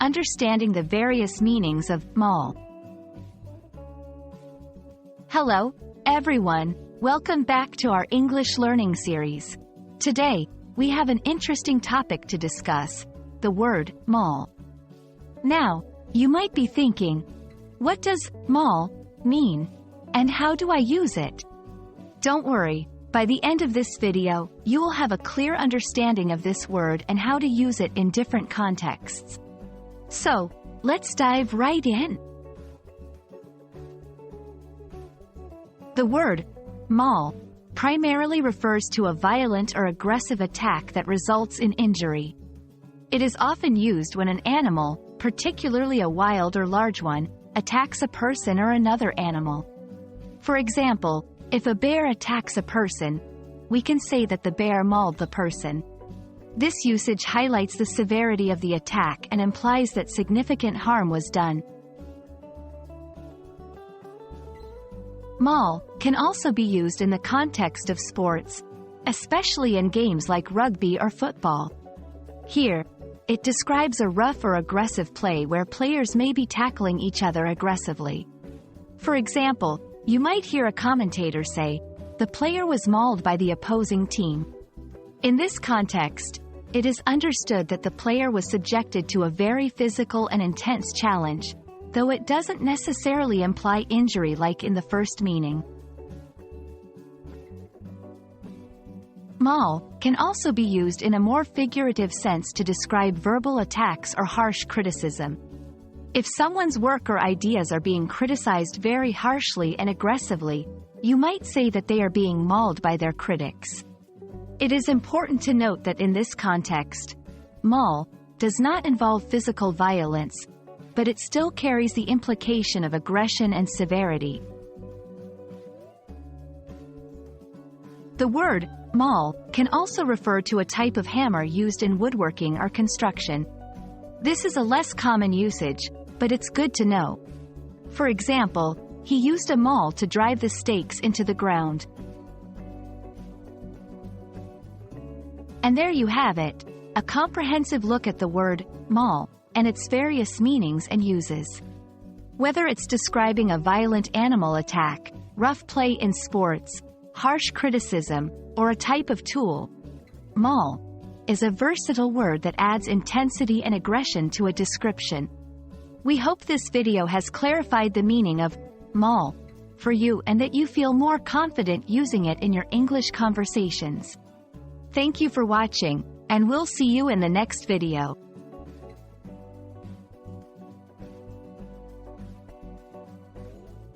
understanding the various meanings of Maul. Hello, everyone. Welcome back to our English learning series. Today, we have an interesting topic to discuss, the word Maul. Now, you might be thinking, what does Maul mean? And how do I use it? Don't worry, by the end of this video, you will have a clear understanding of this word and how to use it in different contexts. So, let's dive right in. The word Maul primarily refers to a violent or aggressive attack that results in injury. It is often used when an animal, particularly a wild or large one, attacks a person or another animal. For example, if a bear attacks a person, we can say that the bear mauled the person. This usage highlights the severity of the attack and implies that significant harm was done. Maul can also be used in the context of sports, especially in games like rugby or football. Here, it describes a rough or aggressive play where players may be tackling each other aggressively. For example, you might hear a commentator say, "The player was mauled by the opposing team." In this context, it is understood that the player was subjected to a very physical and intense challenge, though it doesn't necessarily imply injury like in the first meaning. Maul can also be used in a more figurative sense to describe verbal attacks or harsh criticism. If someone's work or ideas are being criticized very harshly and aggressively, you might say that they are being mauled by their critics. It is important to note that in this context, Maul does not involve physical violence, but it still carries the implication of aggression and severity. The word Maul can also refer to a type of hammer used in woodworking or construction. This is a less common usage, but it's good to know. For example, he used a maul to drive the stakes into the ground. And there you have it, a comprehensive look at the word Maul and its various meanings and uses. Whether it's describing a violent animal attack, rough play in sports, harsh criticism, or a type of tool, Maul is a versatile word that adds intensity and aggression to a description. We hope this video has clarified the meaning of Maul for you and that you feel more confident using it in your English conversations. Thank you for watching, and we'll see you in the next video.